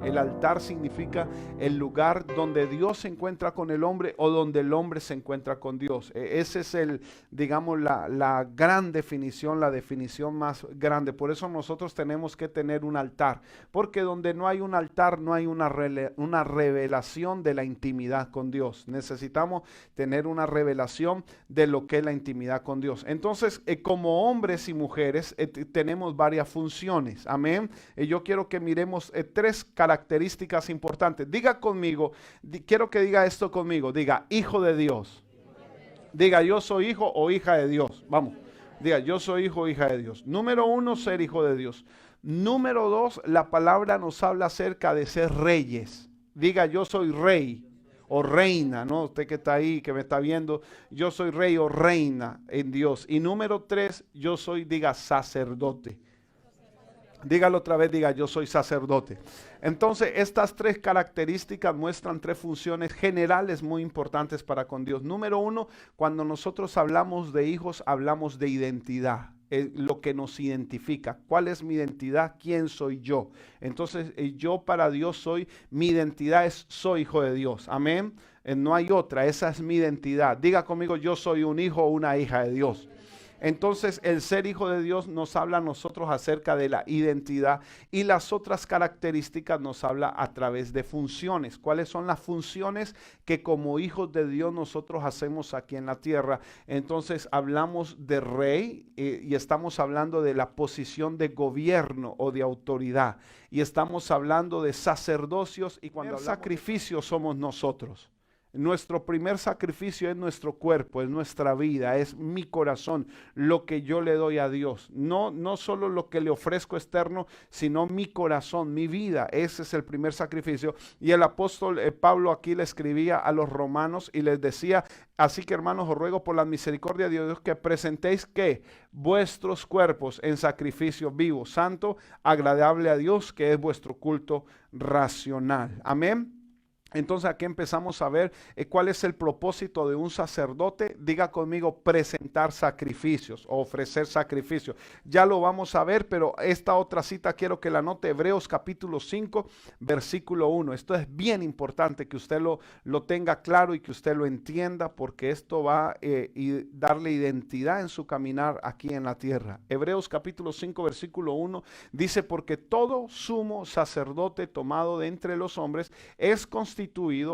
El altar significa el lugar donde Dios se encuentra con el hombre o donde el hombre se encuentra con Dios. Ese es digamos, la gran definición, la definición más grande. Por eso nosotros tenemos que tener un altar, porque donde no hay un altar no hay una revelación de la intimidad con Dios. Necesitamos tener una revelación de lo que es la intimidad con Dios. Entonces, como hombres y mujeres tenemos varias funciones. Amén. Yo quiero que miremos tres características importantes. Diga conmigo, quiero que diga esto conmigo. Diga, hijo de Dios. Diga, yo soy hijo o hija de Dios. Vamos. Diga, yo soy hijo o hija de Dios. Número uno, ser hijo de Dios. Número dos, la palabra nos habla acerca de ser reyes. Diga, yo soy rey o reina, ¿no? Usted que está ahí, que me está viendo, yo soy rey o reina en Dios. Y número tres, yo soy, diga, sacerdote. Dígalo otra vez, diga, yo soy sacerdote. Entonces, estas tres características muestran tres funciones generales muy importantes para con Dios. Número uno, cuando nosotros hablamos de hijos, hablamos de identidad. Lo que nos identifica. ¿Cuál es mi identidad? ¿Quién soy yo? Entonces, yo para Dios mi identidad soy hijo de Dios. Amén. No hay otra, esa es mi identidad. Diga conmigo, yo soy un hijo o una hija de Dios. Entonces, el ser hijo de Dios nos habla a nosotros acerca de la identidad y las otras características nos habla a través de funciones. ¿Cuáles son las funciones que como hijos de Dios nosotros hacemos aquí en la tierra? Entonces, hablamos de rey y estamos hablando de la posición de gobierno o de autoridad. Y estamos hablando de sacerdocios y cuando hablamos sacrificio somos nosotros. Nuestro primer sacrificio es nuestro cuerpo, es nuestra vida, es mi corazón, lo que yo le doy a Dios. No solo lo que le ofrezco externo, sino mi corazón, mi vida. Ese es el primer sacrificio. Y el apóstol Pablo aquí le escribía a los romanos y les decía, así que hermanos, os ruego por la misericordia de Dios que presentéis ¿qué? Vuestros cuerpos en sacrificio vivo, santo, agradable a Dios, que es vuestro culto racional. Amén. Entonces aquí empezamos a ver cuál es el propósito de un sacerdote. Diga conmigo, presentar sacrificios o ofrecer sacrificios. Ya lo vamos a ver, pero esta otra cita quiero que la anote, Hebreos capítulo 5, versículo 1. Esto es bien importante que usted lo tenga claro y que usted lo entienda, porque esto va a darle identidad en su caminar aquí en la tierra. Hebreos capítulo 5, versículo 1 dice, porque todo sumo sacerdote tomado de entre los hombres es constituido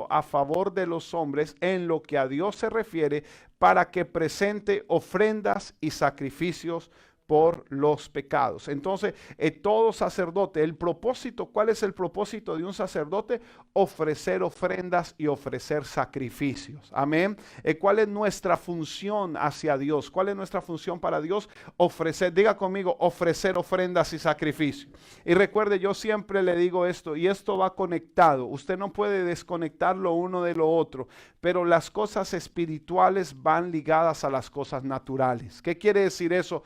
a favor de los hombres en lo que a Dios se refiere, para que presente ofrendas y sacrificios por los pecados. Entonces, todo sacerdote, el propósito, ¿cuál es el propósito de un sacerdote? Ofrecer ofrendas y ofrecer sacrificios. Amén. ¿Cuál es nuestra función hacia Dios? ¿Cuál es nuestra función para Dios? Ofrecer, diga conmigo, ofrecer ofrendas y sacrificios. Y recuerde, yo siempre le digo esto, y esto va conectado. Usted no puede desconectar lo uno de lo otro, pero las cosas espirituales van ligadas a las cosas naturales. ¿Qué quiere decir eso?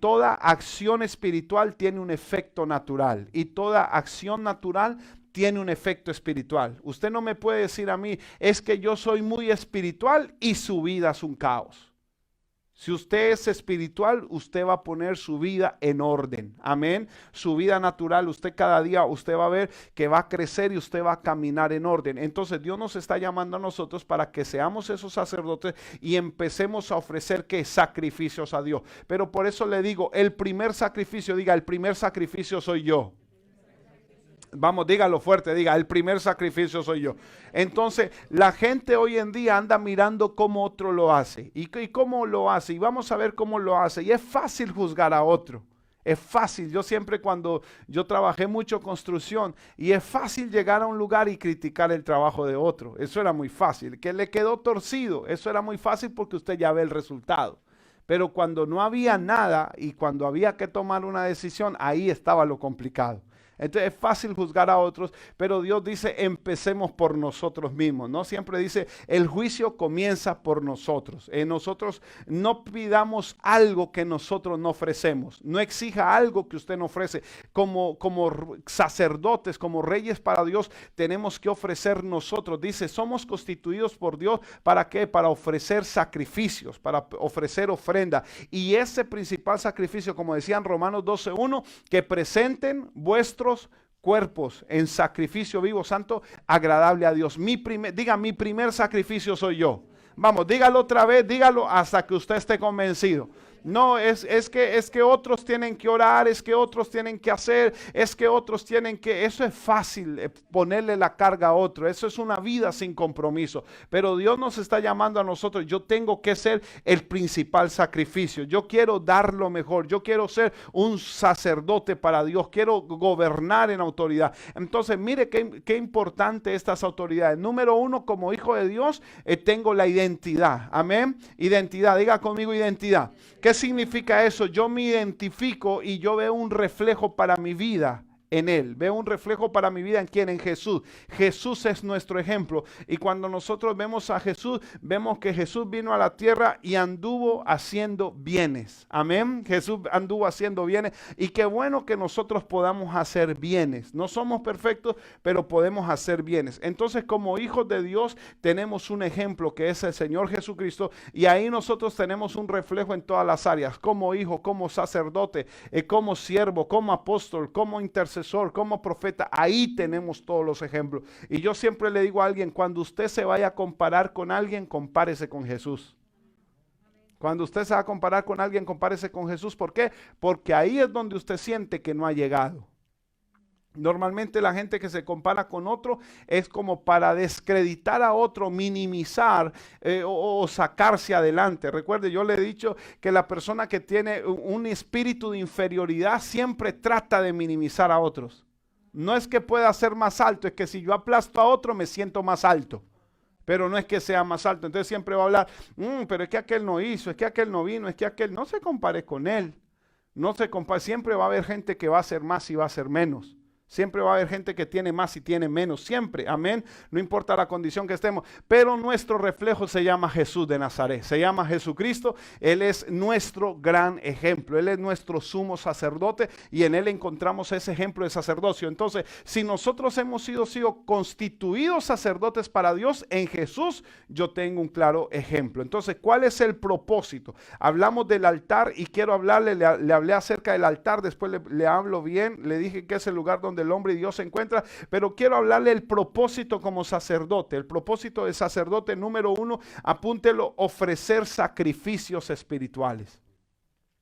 Toda acción espiritual tiene un efecto natural y toda acción natural tiene un efecto espiritual. Usted no me puede decir a mí, es que yo soy muy espiritual y su vida es un caos. Si usted es espiritual, usted va a poner su vida en orden. Amén. Su vida natural, usted cada día, usted va a ver que va a crecer y usted va a caminar en orden. Entonces Dios nos está llamando a nosotros para que seamos esos sacerdotes y empecemos a ofrecer ¿qué? Sacrificios a Dios. Pero por eso le digo, el primer sacrificio, diga, el primer sacrificio soy yo. Vamos, dígalo fuerte, diga, el primer sacrificio soy yo. Entonces, la gente hoy en día anda mirando cómo otro lo hace. ¿Y cómo lo hace? Y vamos a ver cómo lo hace. Y es fácil juzgar a otro. Es fácil. Yo siempre cuando yo trabajé mucho construcción, y es fácil llegar a un lugar y criticar el trabajo de otro. Eso era muy fácil. Que le quedó torcido. Eso era muy fácil porque usted ya ve el resultado. Pero cuando no había nada y cuando había que tomar una decisión, ahí estaba lo complicado. Entonces es fácil juzgar a otros, pero Dios dice, empecemos por nosotros mismos, ¿no? Siempre dice, el juicio comienza por nosotros. Nosotros no pidamos algo que nosotros no ofrecemos. No exija algo que usted no ofrece. Como sacerdotes, como reyes para Dios, tenemos que ofrecer nosotros. Dice, somos constituidos por Dios, ¿para qué? Para ofrecer sacrificios, para ofrecer ofrenda. Y ese principal sacrificio, como decían Romanos 12:1, que presenten vuestros cuerpos en sacrificio vivo, santo, agradable a Dios. Diga, mi primer sacrificio soy yo. Vamos, dígalo otra vez, dígalo hasta que usted esté convencido. No, es que otros tienen que orar, es que otros tienen que hacer, es que otros tienen que... Eso es fácil, ponerle la carga a otro. Eso es una vida sin compromiso. Pero Dios nos está llamando a nosotros. Yo tengo que ser el principal sacrificio. Yo quiero dar lo mejor. Yo quiero ser un sacerdote para Dios. Quiero gobernar en autoridad. Entonces, mire qué importante estas autoridades. Número uno, como hijo de Dios, tengo la identidad. Amén. Identidad. Diga conmigo identidad. ¿Qué significa eso? Yo me identifico y yo veo un reflejo para mi vida en Él. Veo un reflejo para mi vida en quién, en Jesús. Jesús es nuestro ejemplo. Y cuando nosotros vemos a Jesús, vemos que Jesús vino a la tierra y anduvo haciendo bienes. Amén. Jesús anduvo haciendo bienes. Y qué bueno que nosotros podamos hacer bienes. No somos perfectos, pero podemos hacer bienes. Entonces, como hijos de Dios, tenemos un ejemplo que es el Señor Jesucristo. Y ahí nosotros tenemos un reflejo en todas las áreas. Como hijo, como sacerdote, como siervo, como apóstol, como intercesor, como profeta. Ahí tenemos todos los ejemplos. Y yo siempre le digo a alguien, cuando usted se vaya a comparar con alguien, compárese con Jesús. Cuando usted se va a comparar con alguien, compárese con Jesús. ¿Por qué? Porque ahí es donde usted siente que no ha llegado. Normalmente la gente que se compara con otro es como para descreditar a otro, minimizar o sacarse adelante. Recuerde, yo le he dicho que la persona que tiene un espíritu de inferioridad siempre trata de minimizar a otros. No es que pueda ser más alto, es que si yo aplasto a otro me siento más alto. Pero no es que sea más alto. Entonces siempre va a hablar, pero es que aquel no hizo, es que aquel no vino, es que aquel no se compare con él. No se compare. Siempre va a haber gente que va a hacer más y va a hacer menos. Siempre va a haber gente que tiene más y tiene menos, siempre, amén, no importa la condición que estemos, pero nuestro reflejo se llama Jesús de Nazaret, se llama Jesucristo. Él es nuestro gran ejemplo, Él es nuestro sumo sacerdote y en Él encontramos ese ejemplo de sacerdocio. Entonces, si nosotros hemos sido constituidos sacerdotes para Dios, en Jesús yo tengo un claro ejemplo. Entonces, ¿cuál es el propósito? Hablamos del altar y quiero hablarle, le hablé acerca del altar, después le hablo bien, le dije que es el lugar donde el hombre y Dios se encuentra, pero quiero hablarle el propósito como sacerdote. El propósito de sacerdote número uno, apúntelo, ofrecer sacrificios espirituales.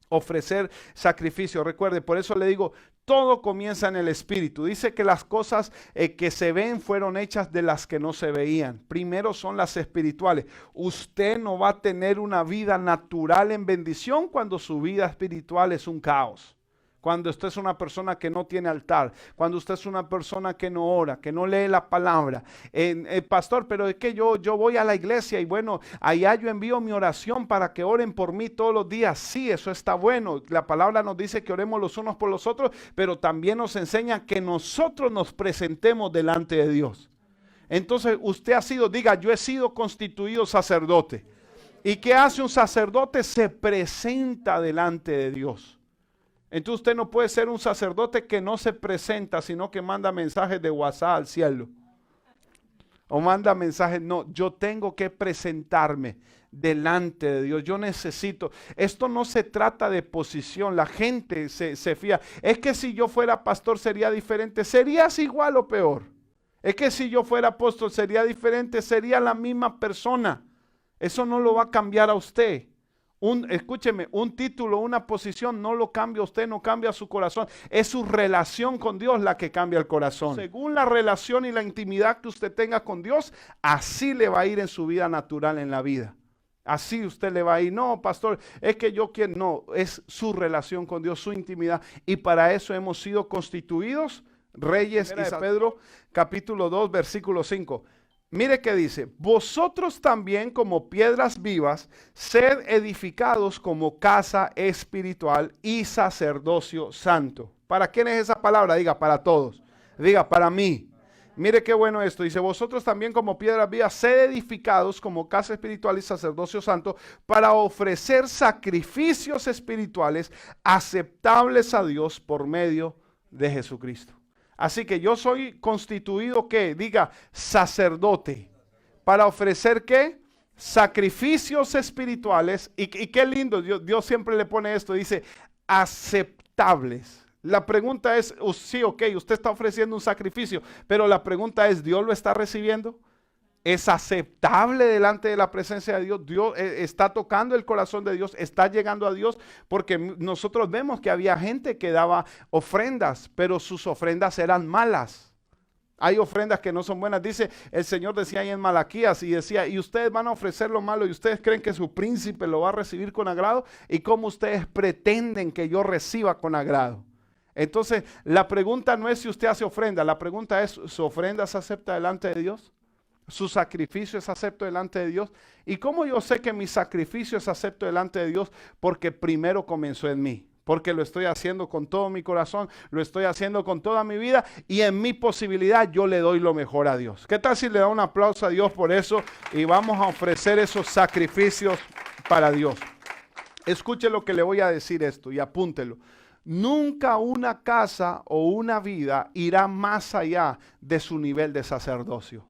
Ofrecer sacrificios. Recuerde, por eso le digo, todo comienza en el espíritu. Dice que las cosas que se ven fueron hechas de las que no se veían. Primero son las espirituales. Usted no va a tener una vida natural en bendición cuando su vida espiritual es un caos. Cuando usted es una persona que no tiene altar, cuando usted es una persona que no ora, que no lee la palabra. Pastor, pero es que yo voy a la iglesia y bueno, allá yo envío mi oración para que oren por mí todos los días. Sí, eso está bueno. La palabra nos dice que oremos los unos por los otros, pero también nos enseña que nosotros nos presentemos delante de Dios. Entonces usted diga, yo he sido constituido sacerdote. ¿Y qué hace un sacerdote? Se presenta delante de Dios. Entonces usted no puede ser un sacerdote que no se presenta, sino que manda mensajes de WhatsApp al cielo. O manda mensajes, no, yo tengo que presentarme delante de Dios. Yo necesito, esto no se trata de posición, la gente se fía. Es que si yo fuera pastor sería diferente, serías igual o peor. Es que si yo fuera apóstol sería diferente, sería la misma persona. Eso no lo va a cambiar a usted. Escúcheme, un título, una posición no lo cambia usted, no cambia su corazón. Es su relación con Dios la que cambia el corazón. Según la relación y la intimidad que usted tenga con Dios, así le va a ir en su vida natural en la vida. Así usted le va a ir. No, pastor, es que yo quiero. No, es su relación con Dios, su intimidad. Y para eso hemos sido constituidos reyes. Y Pedro, capítulo 2, versículo 5. Mire que dice, vosotros también como piedras vivas, sed edificados como casa espiritual y sacerdocio santo. ¿Para quién es esa palabra? Diga, para todos. Diga, para mí. Mire qué bueno esto. Dice, vosotros también como piedras vivas, sed edificados como casa espiritual y sacerdocio santo para ofrecer sacrificios espirituales aceptables a Dios por medio de Jesucristo. Así que yo soy constituido, ¿qué? Diga, sacerdote. ¿Para ofrecer qué? Sacrificios espirituales. Y qué lindo, Dios siempre le pone esto, dice, aceptables. La pregunta es, sí, ok, usted está ofreciendo un sacrificio, pero la pregunta es, ¿Dios lo está recibiendo? ¿Es aceptable delante de la presencia de Dios? Dios está tocando el corazón de Dios, está llegando a Dios, porque nosotros vemos que había gente que daba ofrendas, pero sus ofrendas eran malas. Hay ofrendas que no son buenas. Dice, el Señor decía ahí en Malaquías y decía, y ustedes van a ofrecer lo malo y ustedes creen que su príncipe lo va a recibir con agrado, y cómo ustedes pretenden que yo reciba con agrado. Entonces, la pregunta no es si usted hace ofrenda, la pregunta es, ¿su ofrenda se acepta delante de Dios? ¿Su sacrificio es acepto delante de Dios? ¿Y cómo yo sé que mi sacrificio es acepto delante de Dios? Porque primero comenzó en mí. Porque lo estoy haciendo con todo mi corazón, lo estoy haciendo con toda mi vida, y en mi posibilidad yo le doy lo mejor a Dios. ¿Qué tal si le da un aplauso a Dios por eso? Y vamos a ofrecer esos sacrificios para Dios. Escuche lo que le voy a decir esto y apúntelo. Nunca una casa o una vida irá más allá de su nivel de sacerdocio.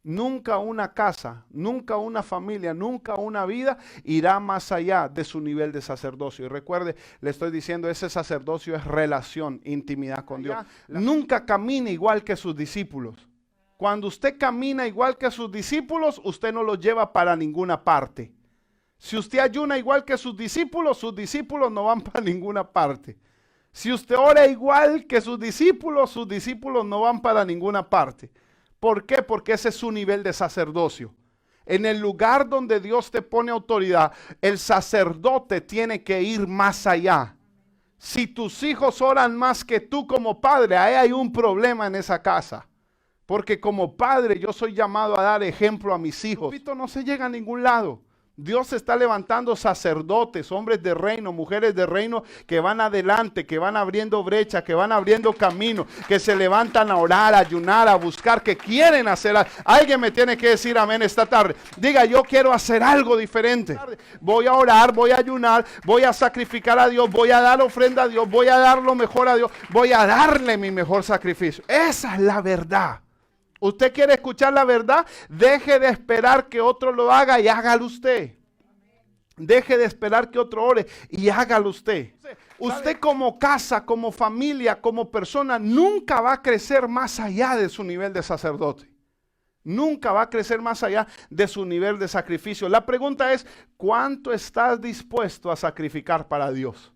Nunca una casa, nunca una familia, nunca una vida irá más allá de su nivel de sacerdocio. Y recuerde, le estoy diciendo, ese sacerdocio es relación, intimidad con Dios. Nunca camine igual que sus discípulos. Cuando usted camina igual que sus discípulos, usted no los lleva para ninguna parte. Si usted ayuna igual que sus discípulos no van para ninguna parte. Si usted ora igual que sus discípulos no van para ninguna parte. ¿Por qué? Porque ese es su nivel de sacerdocio. En el lugar donde Dios te pone autoridad, el sacerdote tiene que ir más allá. Si tus hijos oran más que tú como padre, ahí hay un problema en esa casa. Porque como padre yo soy llamado a dar ejemplo a mis hijos. Esto no se llega a ningún lado. Dios está levantando sacerdotes, hombres de reino, mujeres de reino, que van adelante, que van abriendo brechas, que van abriendo camino, que se levantan a orar, a ayunar, a buscar, que quieren hacer algo. Alguien me tiene que decir amén esta tarde. Diga, yo quiero hacer algo diferente. Voy a orar, voy a ayunar, voy a sacrificar a Dios, voy a dar ofrenda a Dios, voy a dar lo mejor a Dios, voy a darle mi mejor sacrificio. Esa es la verdad. ¿Usted quiere escuchar la verdad? Deje de esperar que otro lo haga y hágalo usted. Deje de esperar que otro ore y hágalo usted. Usted como casa, como familia, como persona, nunca va a crecer más allá de su nivel de sacerdote. Nunca va a crecer más allá de su nivel de sacrificio. La pregunta es, ¿cuánto estás dispuesto a sacrificar para Dios?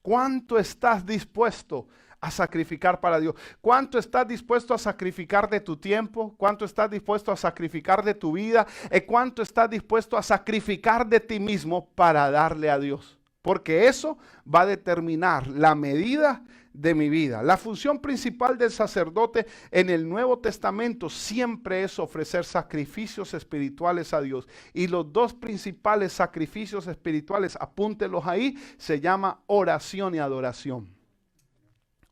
¿Cuánto estás dispuesto a sacrificar para Dios? ¿Cuánto estás dispuesto a sacrificar de tu tiempo? ¿Cuánto estás dispuesto a sacrificar de tu vida? ¿Cuánto estás dispuesto a sacrificar de ti mismo para darle a Dios? Porque eso va a determinar la medida de mi vida. La función principal del sacerdote en el Nuevo Testamento siempre es ofrecer sacrificios espirituales a Dios. Y los dos principales sacrificios espirituales, apúntelos ahí, se llama oración y adoración.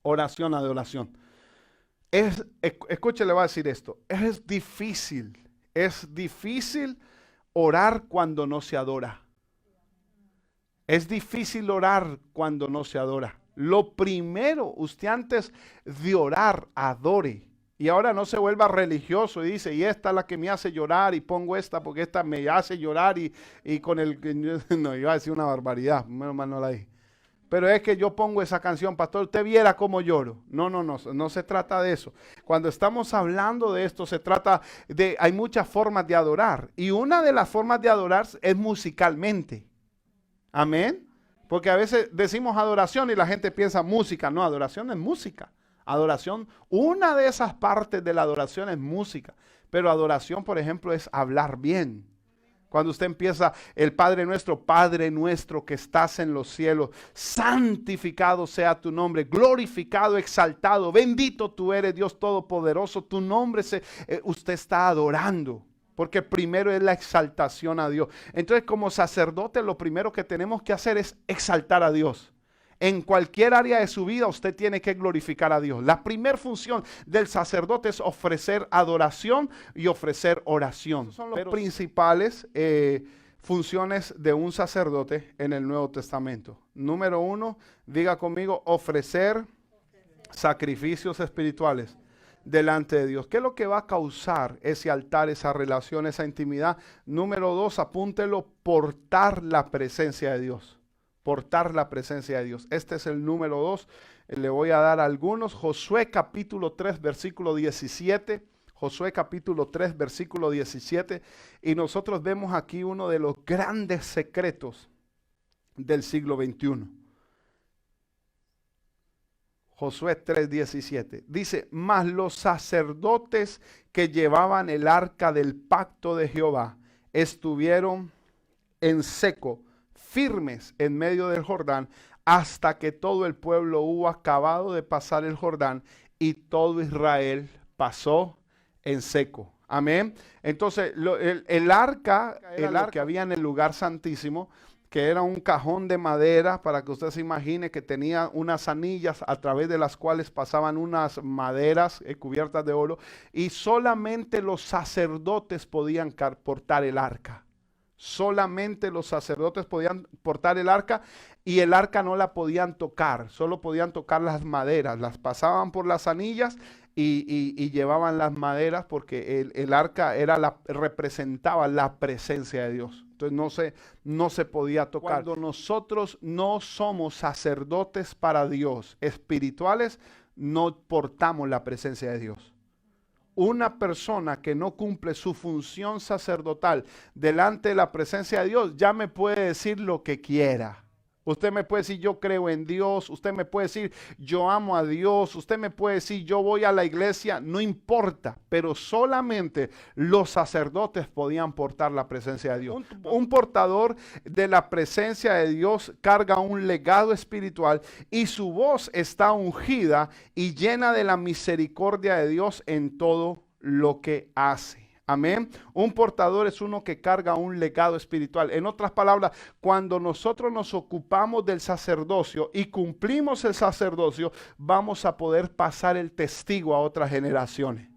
Oración, adoración. Escuche, le voy a decir esto. Es difícil orar cuando no se adora. Es difícil orar cuando no se adora. Lo primero, usted antes de orar, adore. Y ahora no se vuelva religioso y dice, y esta es la que me hace llorar y pongo esta porque esta me hace llorar y con el... No, iba a decir una barbaridad, menos mal no la dije. Pero es que yo pongo esa canción, pastor, usted viera cómo lloro. No se trata de eso. Cuando estamos hablando de esto, se trata de, hay muchas formas de adorar. Y una de las formas de adorar es musicalmente. Amén. Porque a veces decimos adoración y la gente piensa música. No, adoración es música. Adoración, una de esas partes de la adoración es música. Pero adoración, por ejemplo, es hablar bien. Cuando usted empieza el Padre nuestro que estás en los cielos, santificado sea tu nombre, glorificado, exaltado, bendito tú eres, Dios Todopoderoso, tu nombre usted está adorando. Porque primero es la exaltación a Dios. Entonces, como sacerdote, lo primero que tenemos que hacer es exaltar a Dios. En cualquier área de su vida, usted tiene que glorificar a Dios. La primera función del sacerdote es ofrecer adoración y ofrecer oración. Esos son los principales funciones de un sacerdote en el Nuevo Testamento. Número 1, diga conmigo, ofrecer sacrificios espirituales delante de Dios. ¿Qué es lo que va a causar ese altar, esa relación, esa intimidad? Número 2, apúntelo, portar la presencia de Dios. portar la presencia de Dios. Este es el número 2. Le voy a dar algunos. Josué capítulo 3, versículo 17. Josué capítulo 3, versículo 17. Y nosotros vemos aquí uno de los grandes secretos del siglo XXI. Josué 3, 17. Dice, mas los sacerdotes que llevaban el arca del pacto de Jehová estuvieron en seco, firmes en medio del Jordán, hasta que todo el pueblo hubo acabado de pasar el Jordán y todo Israel pasó en seco. Amén. Entonces, el arca era lo que había en el lugar santísimo, que era un cajón de madera, para que usted se imagine que tenía unas anillas a través de las cuales pasaban unas maderas cubiertas de oro, y solamente los sacerdotes podían portar el arca. Solamente los sacerdotes podían portar el arca, y el arca no la podían tocar, solo podían tocar las maderas, las pasaban por las anillas y llevaban las maderas, porque el arca representaba la presencia de Dios. Entonces no se podía tocar. Cuando nosotros no somos sacerdotes para Dios, espirituales, no portamos la presencia de Dios. Una persona que no cumple su función sacerdotal delante de la presencia de Dios, ya me puede decir lo que quiera. Usted me puede decir, yo creo en Dios. Usted me puede decir, yo amo a Dios. Usted me puede decir, yo voy a la iglesia. No importa, pero solamente los sacerdotes podían portar la presencia de Dios. Un portador de la presencia de Dios carga un legado espiritual, y su voz está ungida y llena de la misericordia de Dios en todo lo que hace. Amén. Un portador es uno que carga un legado espiritual. En otras palabras, cuando nosotros nos ocupamos del sacerdocio y cumplimos el sacerdocio, vamos a poder pasar el testigo a otras generaciones.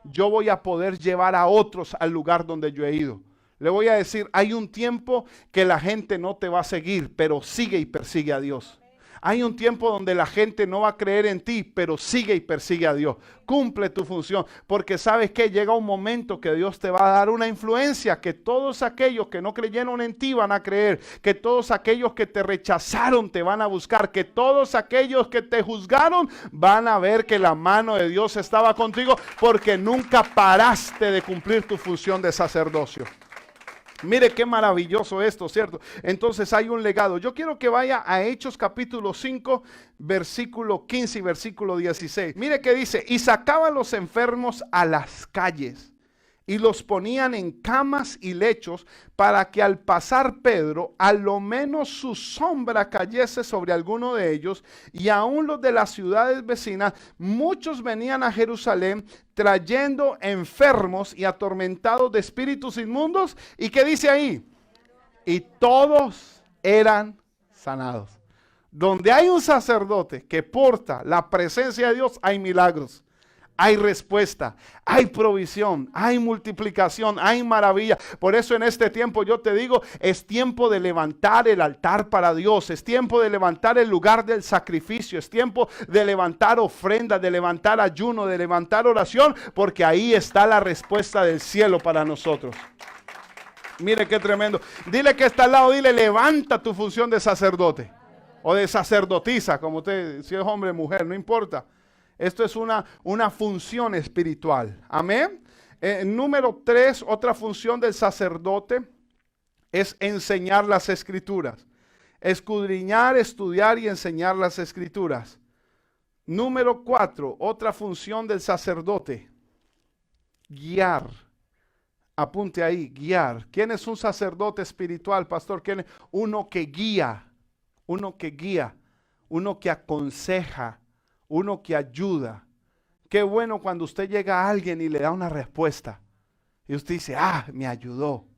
Yo voy a poder llevar a otros al lugar donde yo he ido. Le voy a decir, hay un tiempo que la gente no te va a seguir, pero sigue y persigue a Dios. Hay un tiempo donde la gente no va a creer en ti, pero sigue y persigue a Dios. Cumple tu función, porque sabes que llega un momento que Dios te va a dar una influencia, que todos aquellos que no creyeron en ti van a creer, que todos aquellos que te rechazaron te van a buscar, que todos aquellos que te juzgaron van a ver que la mano de Dios estaba contigo, porque nunca paraste de cumplir tu función de sacerdocio. Mire qué maravilloso esto, ¿cierto? Entonces hay un legado. Yo quiero que vaya a Hechos capítulo 5, versículo 15 y versículo 16. Mire qué dice, y sacaban los enfermos a las calles y los ponían en camas y lechos, para que al pasar Pedro, a lo menos su sombra cayese sobre alguno de ellos. Y aún los de las ciudades vecinas, muchos venían a Jerusalén trayendo enfermos y atormentados de espíritus inmundos. ¿Y qué dice ahí? Y todos eran sanados. Donde hay un sacerdote que porta la presencia de Dios, hay milagros. Hay respuesta, hay provisión, hay multiplicación, hay maravilla. Por eso en este tiempo yo te digo, es tiempo de levantar el altar para Dios. Es tiempo de levantar el lugar del sacrificio. Es tiempo de levantar ofrenda, de levantar ayuno, de levantar oración, porque ahí está la respuesta del cielo para nosotros. Mire qué tremendo. Dile que está al lado, dile, levanta tu función de sacerdote o de sacerdotisa, como usted, si es hombre o mujer, no importa. Esto es una función espiritual. Amén. Número 3, otra función del sacerdote es enseñar las escrituras. Escudriñar, estudiar y enseñar las escrituras. Número 4, otra función del sacerdote. Guiar. Apunte ahí, guiar. ¿Quién es un sacerdote espiritual, pastor? ¿Quién es? Uno que guía, uno que guía, uno que aconseja, uno que ayuda. Qué bueno cuando usted llega a alguien y le da una respuesta. Y usted dice, me ayudó.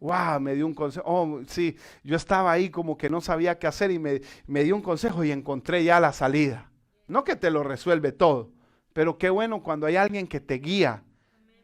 Wow, me dio un consejo. Oh, sí, yo estaba ahí como que no sabía qué hacer y me dio un consejo y encontré ya la salida. No que te lo resuelve todo, pero qué bueno cuando hay alguien que te guía,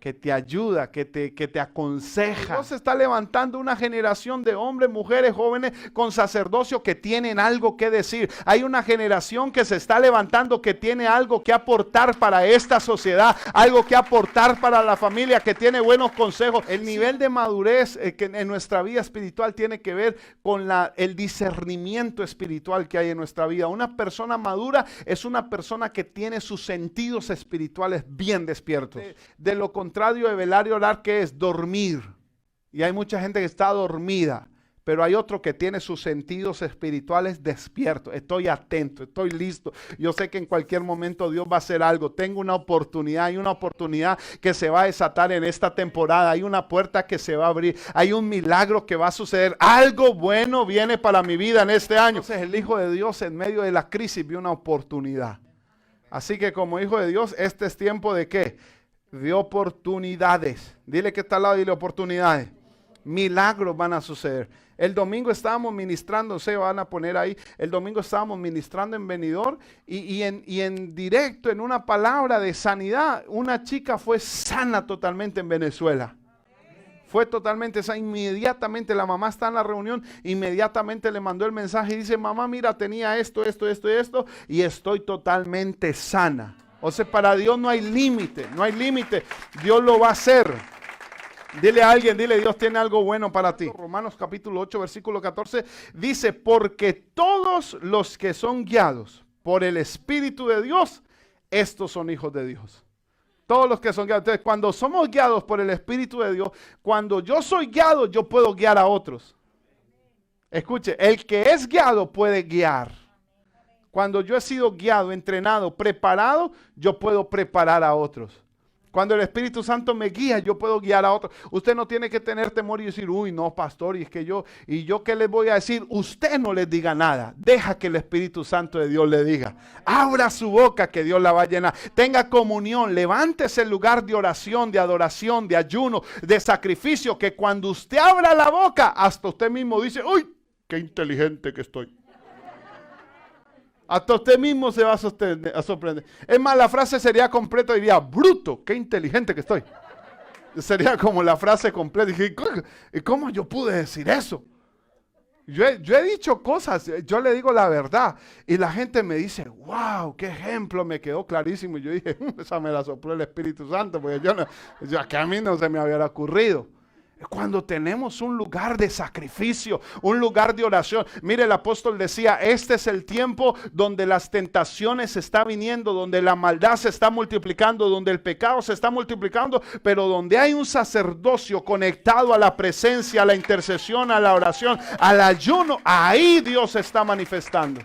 que te ayuda, que te aconseja. Dios está levantando una generación de hombres, mujeres, jóvenes con sacerdocio que tienen algo que decir. Hay una generación que se está levantando que tiene algo que aportar para esta sociedad, algo que aportar para la familia, que tiene buenos consejos. El nivel de madurez que en nuestra vida espiritual tiene que ver con el discernimiento espiritual que hay en nuestra vida. Una persona madura es una persona que tiene sus sentidos espirituales bien despiertos. De lo contrario de velar y orar, ¿qué es? Dormir. Y hay mucha gente que está dormida, pero hay otro que tiene sus sentidos espirituales despiertos. Estoy atento, estoy listo. Yo sé que en cualquier momento Dios va a hacer algo. Tengo una oportunidad, hay una oportunidad que se va a desatar en esta temporada. Hay una puerta que se va a abrir. Hay un milagro que va a suceder. Algo bueno viene para mi vida en este año. Entonces el Hijo de Dios en medio de la crisis vio una oportunidad. Así que como hijo de Dios, este es tiempo de ¿qué? De oportunidades. Dile que está al lado, dile oportunidades. Milagros van a suceder. El domingo estábamos ministrando, se van a poner ahí, el domingo estábamos ministrando en Benidorm y en directo, en una palabra de sanidad, una chica fue sana totalmente en Venezuela. Fue totalmente sana. Inmediatamente la mamá está en la reunión, inmediatamente le mandó el mensaje y dice, mamá, mira, tenía esto y estoy totalmente sana. O sea, para Dios no hay límite, no hay límite. Dios lo va a hacer. Dile a alguien, dile, Dios tiene algo bueno para ti. Romanos capítulo 8, versículo 14, dice, porque todos los que son guiados por el Espíritu de Dios, estos son hijos de Dios. Todos los que son guiados. Entonces, cuando somos guiados por el Espíritu de Dios, cuando yo soy guiado, yo puedo guiar a otros. Escuche, el que es guiado puede guiar. Cuando yo he sido guiado, entrenado, preparado, yo puedo preparar a otros. Cuando el Espíritu Santo me guía, yo puedo guiar a otros. Usted no tiene que tener temor y decir, uy, no, pastor, y es que yo qué les voy a decir. Usted no les diga nada. Deja que el Espíritu Santo de Dios le diga. Abra su boca que Dios la va a llenar. Tenga comunión. Levántese el lugar de oración, de adoración, de ayuno, de sacrificio, que cuando usted abra la boca, hasta usted mismo dice, uy, qué inteligente que estoy. Hasta usted mismo se va a sorprender. Es más, la frase sería completa, diría, bruto, qué inteligente que estoy. Sería como la frase completa. Dije, ¿y cómo yo pude decir eso? Yo he dicho cosas, yo le digo la verdad. Y la gente me dice, wow, qué ejemplo, me quedó clarísimo. Y yo dije, esa me la sopló el Espíritu Santo, porque que a mí no se me hubiera ocurrido. Cuando tenemos un lugar de sacrificio, un lugar de oración. Mire, el apóstol decía, este es el tiempo donde las tentaciones se están viniendo, donde la maldad se está multiplicando, donde el pecado se está multiplicando, pero donde hay un sacerdocio conectado a la presencia, a la intercesión, a la oración, al ayuno, ahí Dios se está manifestando.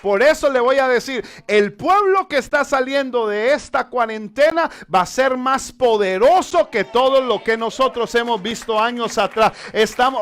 Por eso le voy a decir, el pueblo que está saliendo de esta cuarentena va a ser más poderoso que todo lo que nosotros hemos visto años atrás.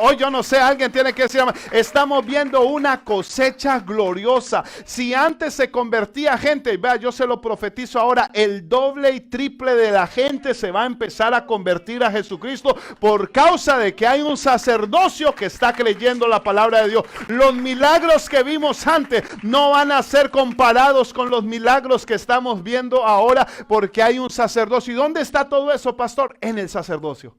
Hoy yo no sé, alguien tiene que decir, estamos viendo una cosecha gloriosa. Si antes se convertía gente, vea, yo se lo profetizo ahora, el doble y triple de la gente se va a empezar a convertir a Jesucristo por causa de que hay un sacerdocio que está creyendo la palabra de Dios. Los milagros que vimos antes no van a ser comparados con los milagros que estamos viendo ahora, porque hay un sacerdocio. ¿Y dónde está todo eso, pastor? En el sacerdocio,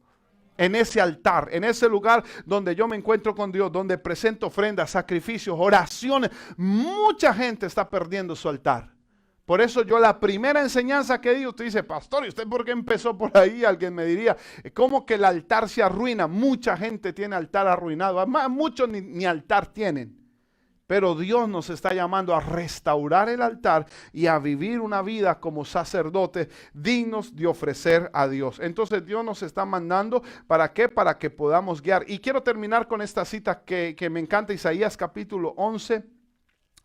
en ese altar, en ese lugar donde yo me encuentro con Dios, donde presento ofrendas, sacrificios, oraciones. Mucha gente está perdiendo su altar. Por eso yo la primera enseñanza que digo, usted dice, pastor, ¿y usted por qué empezó por ahí? Alguien me diría, ¿cómo que el altar se arruina? Mucha gente tiene altar arruinado. Además, muchos ni altar tienen. Pero Dios nos está llamando a restaurar el altar y a vivir una vida como sacerdotes dignos de ofrecer a Dios. Entonces Dios nos está mandando, ¿para qué? Para que podamos guiar. Y quiero terminar con esta cita que me encanta, Isaías capítulo 11,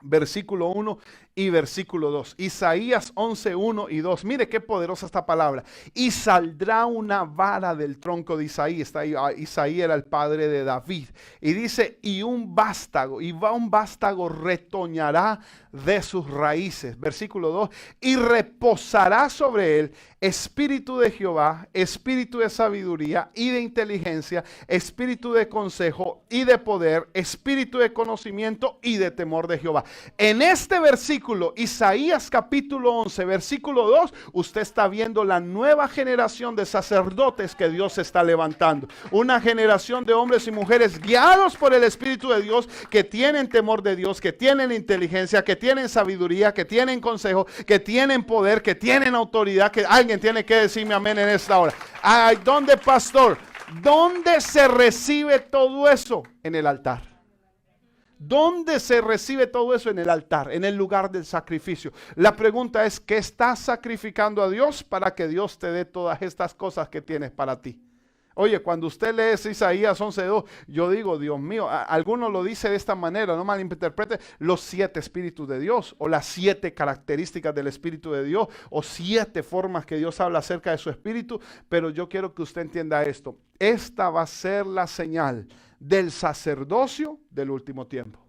versículo 1 y versículo 2. Isaías 11, 1 y 2. Mire qué poderosa esta palabra. Y saldrá una vara del tronco de Isaí. Isaí era el padre de David. Y dice, y un vástago retoñará de sus raíces. Versículo 2. Y reposará sobre él espíritu de Jehová, espíritu de sabiduría y de inteligencia, espíritu de consejo y de poder, espíritu de conocimiento y de temor de Jehová. En este versículo versículo, Isaías capítulo 11, versículo 2, usted está viendo la nueva generación de sacerdotes que Dios está levantando. Una generación de hombres y mujeres guiados por el Espíritu de Dios, que tienen temor de Dios, que tienen inteligencia, que tienen sabiduría, que tienen consejo, que tienen poder, que tienen autoridad, que alguien tiene que decirme amén en esta hora. Ay, ¿dónde, pastor? ¿Dónde se recibe todo eso? En el altar. ¿Dónde se recibe todo eso? En el altar, en el lugar del sacrificio. La pregunta es, ¿qué estás sacrificando a Dios para que Dios te dé todas estas cosas que tienes para ti? Oye, cuando usted lee Isaías 11:2, yo digo, Dios mío, alguno lo dice de esta manera, no malinterprete, los 7 espíritus de Dios, o las 7 características del Espíritu de Dios, o 7 formas que Dios habla acerca de su Espíritu, pero yo quiero que usted entienda esto. Esta va a ser la señal del sacerdocio del último tiempo,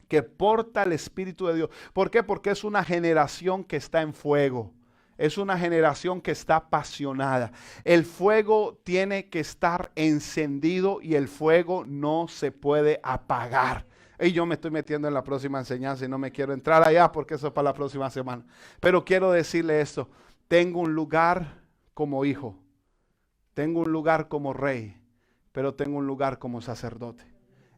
que porta el Espíritu de Dios. ¿Por qué? Porque es una generación que está en fuego. Es una generación que está apasionada. El fuego tiene que estar encendido y el fuego no se puede apagar. Y yo me estoy metiendo en la próxima enseñanza y no me quiero entrar allá porque eso es para la próxima semana. Pero quiero decirle esto. Tengo un lugar como hijo. Tengo un lugar como rey. Pero tengo un lugar como sacerdote.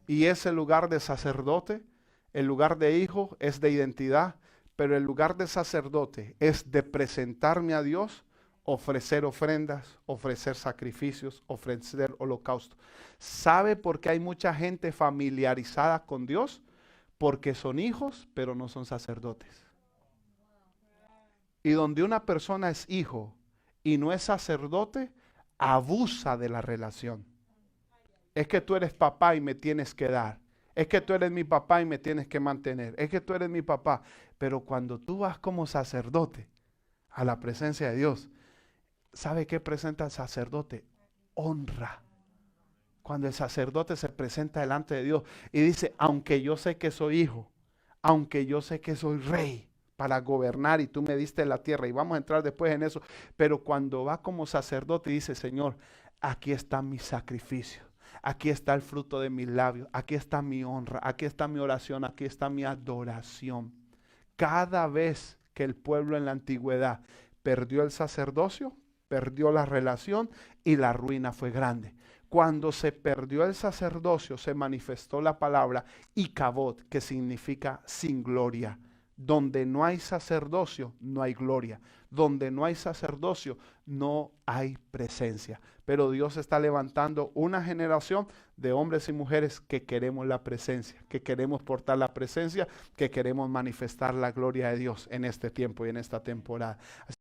Y ese lugar de sacerdote, el lugar de hijo es de identidad, pero el lugar de sacerdote es de presentarme a Dios, ofrecer ofrendas, ofrecer sacrificios, ofrecer holocaustos. ¿Sabe por qué hay mucha gente familiarizada con Dios? Porque son hijos, pero no son sacerdotes. Y donde una persona es hijo y no es sacerdote, abusa de la relación. Es que tú eres papá y me tienes que dar. Es que tú eres mi papá y me tienes que mantener. Es que tú eres mi papá. Pero cuando tú vas como sacerdote a la presencia de Dios, ¿sabe qué presenta el sacerdote? Honra. Cuando el sacerdote se presenta delante de Dios y dice, aunque yo sé que soy hijo, aunque yo sé que soy rey para gobernar y tú me diste la tierra, y vamos a entrar después en eso, pero cuando va como sacerdote y dice, Señor, aquí está mi sacrificio. Aquí está el fruto de mis labios, aquí está mi honra, aquí está mi oración, aquí está mi adoración. Cada vez que el pueblo en la antigüedad perdió el sacerdocio, perdió la relación y la ruina fue grande. Cuando se perdió el sacerdocio, se manifestó la palabra Icabod, que significa sin gloria. Donde no hay sacerdocio, no hay gloria. Donde no hay sacerdocio, no hay presencia. Pero Dios está levantando una generación de hombres y mujeres que queremos la presencia, que queremos portar la presencia, que queremos manifestar la gloria de Dios en este tiempo y en esta temporada. Así